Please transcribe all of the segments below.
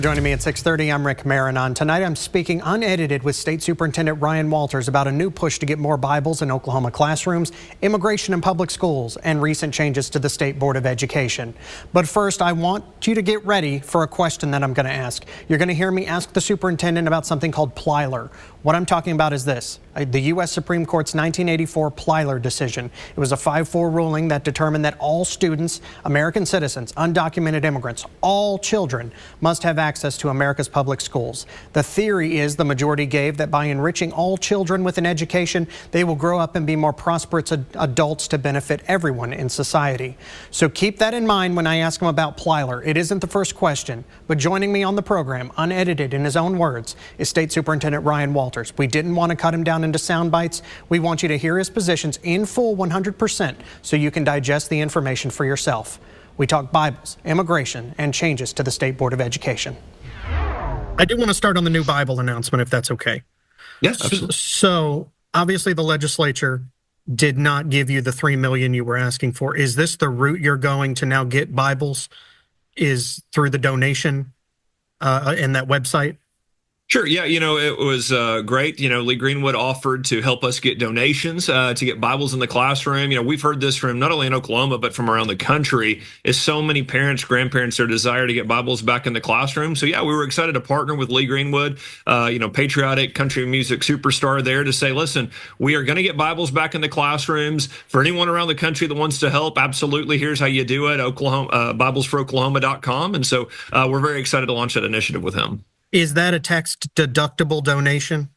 Joining me at 6:30, I'm Rick Marinon. Tonight I'm speaking unedited with State Superintendent Ryan Walters about a new push to get more Bibles in Oklahoma classrooms, immigration in public schools, and recent changes to the State Board of Education. But first, I want you to get ready for a question that I'm going to ask. You're going to hear me ask the superintendent about something called Plyler. What I'm talking about is this: the U.S. Supreme Court's 1984 Plyler decision. It was a 5-4 ruling that determined that all students, American citizens, undocumented immigrants, all children must have access to America's public schools. The theory is the majority gave that by enriching all children with an education, they will grow up and be more prosperous adults to benefit everyone in society. So keep that in mind when I ask him about Plyler. It isn't the first question, but joining me on the program, unedited in his own words, is State Superintendent Ryan Walters. We didn't want to cut him down into sound bites. We want you to hear his positions in full 100% so you can digest the information for yourself. We talk Bibles, immigration, and changes to the State Board of Education. I do want to start on the new Bible announcement, if that's okay. Yes, absolutely. So obviously the legislature did not give you the $3 million you were asking for. Is this the route you're going to now get Bibles? Is through the donation in that website? Sure. Yeah. It was great. Lee Greenwood offered to help us get donations to get Bibles in the classroom. We've heard this from not only in Oklahoma, but from around the country, is so many parents, grandparents, their desire to get Bibles back in the classroom. So, yeah, we were excited to partner with Lee Greenwood, patriotic country music superstar there, to say, listen, we are going to get Bibles back in the classrooms. For anyone around the country that wants to help, absolutely, here's how you do it: BiblesForOklahoma.com. And so we're very excited to launch that initiative with him. Is that a tax deductible donation?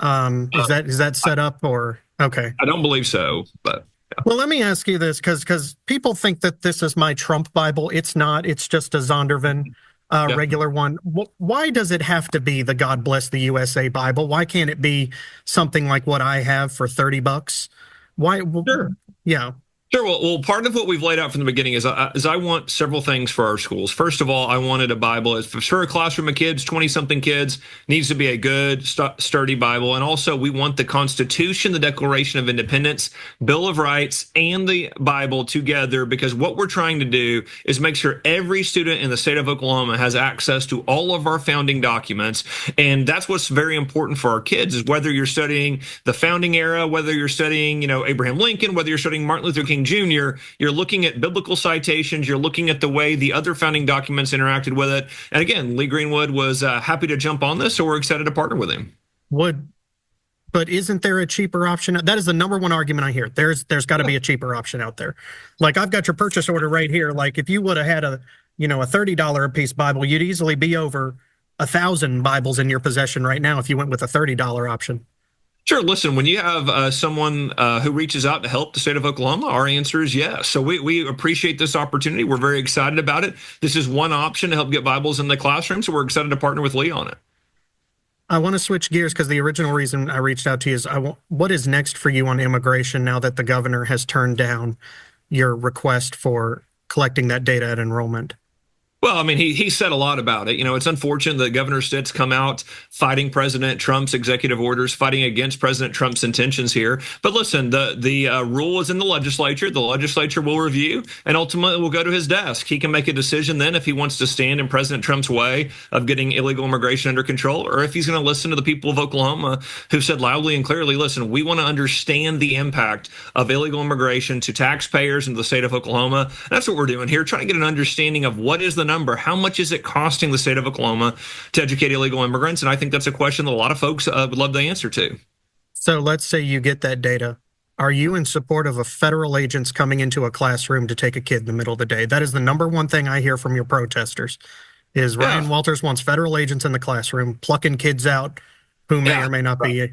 Is that set up, or okay? I don't believe so, but yeah. Well, let me ask you this, because people think that this is my Trump Bible. It's not. It's just a Zondervan regular one. Why does it have to be the God Bless the USA Bible? Why can't it be something like what I have for $30? Why? Sure. Yeah. Sure. Well, part of what we've laid out from the beginning is I want several things for our schools. First of all, I wanted a Bible. For a classroom of kids, 20-something kids, needs to be a good, sturdy Bible. And also, we want the Constitution, the Declaration of Independence, Bill of Rights, and the Bible together, because what we're trying to do is make sure every student in the state of Oklahoma has access to all of our founding documents. And that's what's very important for our kids, is whether you're studying the founding era, whether you're studying, Abraham Lincoln, whether you're studying Martin Luther King Jr., you're looking at biblical citations, you're looking at the way the other founding documents interacted with it. And again, Lee Greenwood was happy to jump on this, so we're excited to partner with him. But isn't there a cheaper option? That is the number one argument I hear. There's got to be a cheaper option out there. Like, I've got your purchase order right here. Like, if you would have had a $30 a piece Bible, you'd easily be over 1,000 Bibles in your possession right now if you went with a $30 option. Sure. Listen, when you have someone who reaches out to help the state of Oklahoma, our answer is yes. So we appreciate this opportunity. We're very excited about it. This is one option to help get Bibles in the classroom, so we're excited to partner with Lee on it. I want to switch gears, because the original reason I reached out to you is what is next for you on immigration now that the governor has turned down your request for collecting that data at enrollment? Well, I mean, he said a lot about it. It's unfortunate that Governor Stitt's come out fighting President Trump's executive orders, fighting against President Trump's intentions here. But listen, the rule is in the legislature. The legislature will review, and ultimately will go to his desk. He can make a decision then if he wants to stand in President Trump's way of getting illegal immigration under control, or if he's going to listen to the people of Oklahoma who've said loudly and clearly, listen, we want to understand the impact of illegal immigration to taxpayers in the state of Oklahoma. And that's what we're doing here, trying to get an understanding of what is the number, how much is it costing the state of Oklahoma to educate illegal immigrants? And I think that's a question that a lot of folks would love the answer to. So let's say you get that data. Are you in support of a federal agents coming into a classroom to take a kid in the middle of the day? That is the number one thing I hear from your protesters, is Ryan Walters wants federal agents in the classroom plucking kids out who may or may not be.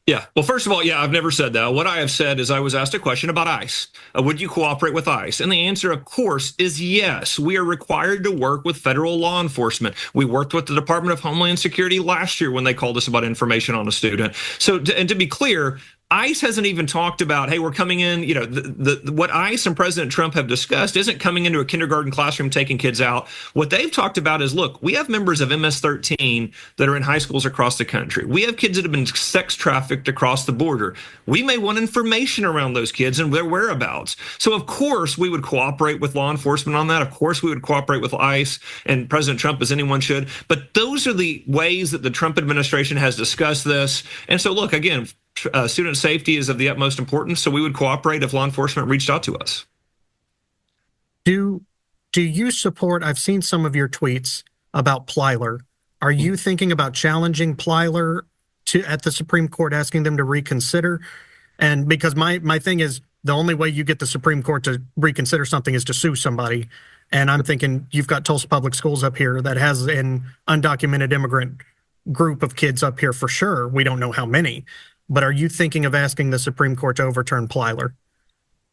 Yeah. Well, first of all, I've never said that. What I have said is I was asked a question about ICE. Would you cooperate with ICE? And the answer, of course, is yes. We are required to work with federal law enforcement. We worked with the Department of Homeland Security last year when they called us about information on a student. So, and to be clear, ICE hasn't even talked about, hey, we're coming in, what ICE and President Trump have discussed isn't coming into a kindergarten classroom taking kids out. What they've talked about is, look, we have members of MS-13 that are in high schools across the country. We have kids that have been sex trafficked across the border. We may want information around those kids and their whereabouts. So of course we would cooperate with law enforcement on that. Of course we would cooperate with ICE and President Trump, as anyone should. But those are the ways that the Trump administration has discussed this. And so look, again, student safety is of the utmost importance, so we would cooperate if law enforcement reached out to us. Do you support, I've seen some of your tweets about Plyler. Are you thinking about challenging Plyler at the Supreme Court, asking them to reconsider? And because my thing is, the only way you get the Supreme Court to reconsider something is to sue somebody. And I'm thinking you've got Tulsa Public Schools up here that has an undocumented immigrant group of kids up here for sure. We don't know how many. But are you thinking of asking the Supreme Court to overturn Plyler?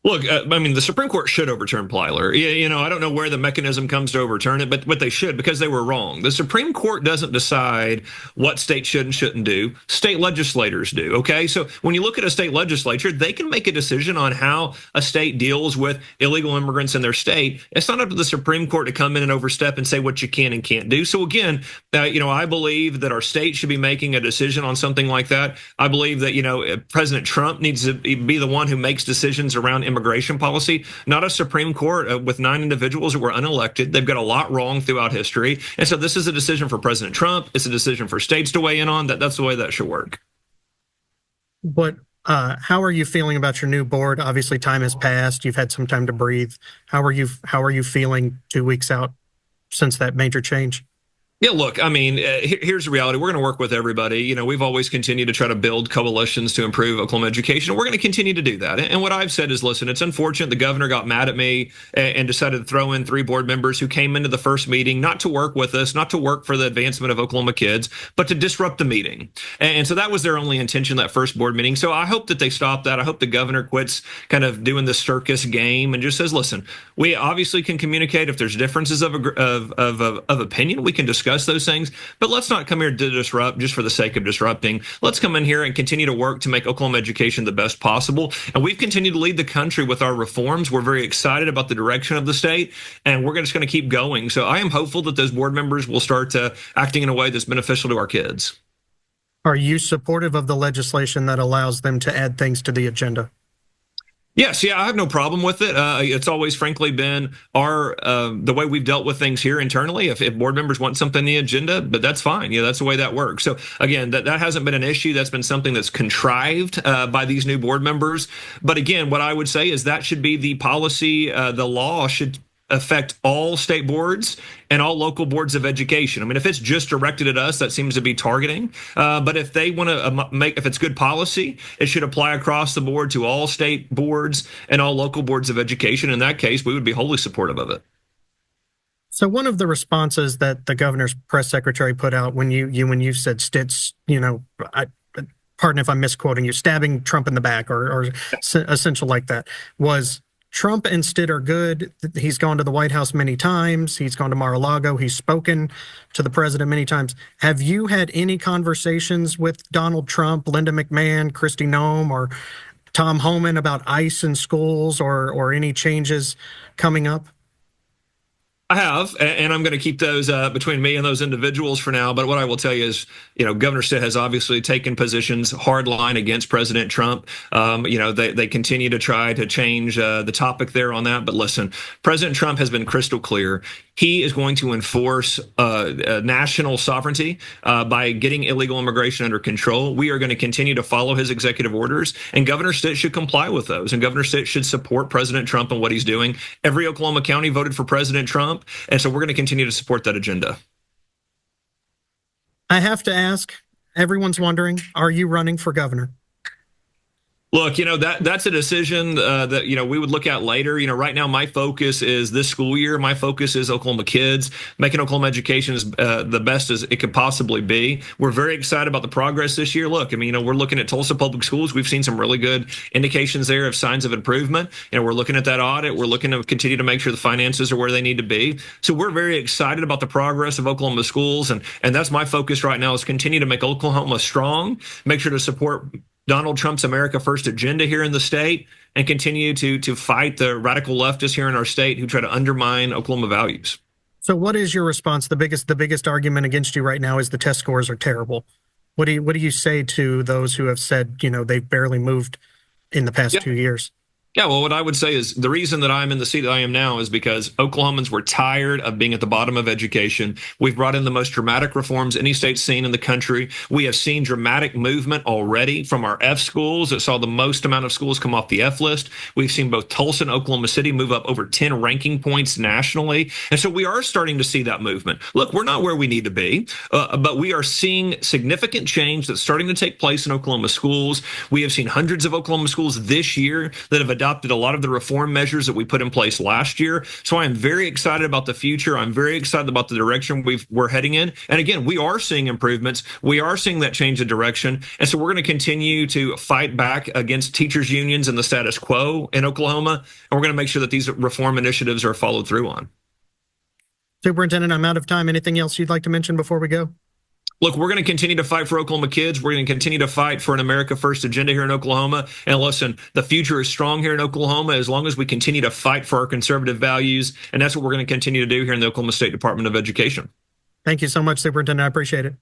Look, I mean, the Supreme Court should overturn Plyler. I don't know where the mechanism comes to overturn it, but they should, because they were wrong. The Supreme Court doesn't decide what states should and shouldn't do. State legislators do, okay? So when you look at a state legislature, they can make a decision on how a state deals with illegal immigrants in their state. It's not up to the Supreme Court to come in and overstep and say what you can and can't do. So again, I believe that our state should be making a decision on something like that. I believe that, President Trump needs to be the one who makes decisions around immigration policy, not a Supreme Court with 9 individuals that were unelected. They've got a lot wrong throughout history. And so this is a decision for President Trump. It's a decision for states to weigh in on. That's the way that should work. But how are you feeling about your new board? Obviously, time has passed. You've had some time to breathe. How are you feeling 2 weeks out since that major change? Yeah, look, I mean, here's the reality. We're going to work with everybody. We've always continued to try to build coalitions to improve Oklahoma education. We're going to continue to do that. And what I've said is, listen, it's unfortunate the governor got mad at me and decided to throw in 3 board members who came into the first meeting, not to work with us, not to work for the advancement of Oklahoma kids, but to disrupt the meeting. And so that was their only intention, that first board meeting. So I hope that they stop that. I hope the governor quits kind of doing the circus game and just says, listen, we obviously can communicate. If there's differences of opinion, we can discuss those things, but let's not come here to disrupt just for the sake of disrupting. Let's come in here and continue to work to make Oklahoma education the best possible. And we've continued to lead the country with our reforms. We're very excited about the direction of the state, and we're just going to keep going. So I am hopeful that those board members will start acting in a way that's beneficial to our kids. Are you supportive of the legislation that allows them to add things to the agenda? Yes, I have no problem with it. It's always, frankly, been the way we've dealt with things here internally. If board members want something on the agenda, but that's fine. That's the way that works. So again, that hasn't been an issue. That's been something that's contrived by these new board members. But again, what I would say is that should be the policy. The law should affect all state boards and all local boards of education. I mean, if it's just directed at us, that seems to be targeting. But if they want to if it's good policy, it should apply across the board to all state boards and all local boards of education. In that case, we would be wholly supportive of it. So one of the responses that the governor's press secretary put out when you said Stitz, pardon if I'm misquoting you, stabbing Trump in the back or essential like that, was Trump and Stitt are good. He's gone to the White House many times. He's gone to Mar-a-Lago. He's spoken to the president many times. Have you had any conversations with Donald Trump, Linda McMahon, Kristi Noem, or Tom Homan about ICE in schools or any changes coming up? I have, and I'm going to keep those between me and those individuals for now. But what I will tell you is, Governor Stitt has obviously taken positions hard line against President Trump. They continue to try to change the topic there on that. But listen, President Trump has been crystal clear. He is going to enforce national sovereignty by getting illegal immigration under control. We are going to continue to follow his executive orders, and Governor Stitt should comply with those. And Governor Stitt should support President Trump and what he's doing. Every Oklahoma county voted for President Trump, and so we're going to continue to support that agenda. I have to ask, everyone's wondering, are you running for governor? Look, that's a decision that, we would look at later. Right now, my focus is this school year. My focus is Oklahoma kids, making Oklahoma education as the best as it could possibly be. We're very excited about the progress this year. Look, we're looking at Tulsa Public Schools. We've seen some really good indications there of signs of improvement. We're looking at that audit. We're looking to continue to make sure the finances are where they need to be. So we're very excited about the progress of Oklahoma schools. And that's my focus right now, is continue to make Oklahoma strong, make sure to support Donald Trump's America First agenda here in the state and continue to fight the radical leftists here in our state who try to undermine Oklahoma values. So what is your response? The biggest argument against you right now is the test scores are terrible. What do you say to those who have said, they've barely moved in the past 2 years? Yeah, well, what I would say is the reason that I'm in the seat that I am now is because Oklahomans were tired of being at the bottom of education. We've brought in the most dramatic reforms any state's seen in the country. We have seen dramatic movement already from our F schools that saw the most amount of schools come off the F list. We've seen both Tulsa and Oklahoma City move up over 10 ranking points nationally. And so we are starting to see that movement. Look, we're not where we need to be, but we are seeing significant change that's starting to take place in Oklahoma schools. We have seen hundreds of Oklahoma schools this year that have adopted a lot of the reform measures that we put in place last year. So I am very excited about the future. I'm very excited about the direction we're heading in. And again, we are seeing improvements. We are seeing that change of direction. And so we're going to continue to fight back against teachers unions and the status quo in Oklahoma. And we're going to make sure that these reform initiatives are followed through on. Superintendent, I'm out of time. Anything else you'd like to mention before we go? Look, we're going to continue to fight for Oklahoma kids. We're going to continue to fight for an America First agenda here in Oklahoma. And listen, the future is strong here in Oklahoma as long as we continue to fight for our conservative values. And that's what we're going to continue to do here in the Oklahoma State Department of Education. Thank you so much, Superintendent. I appreciate it.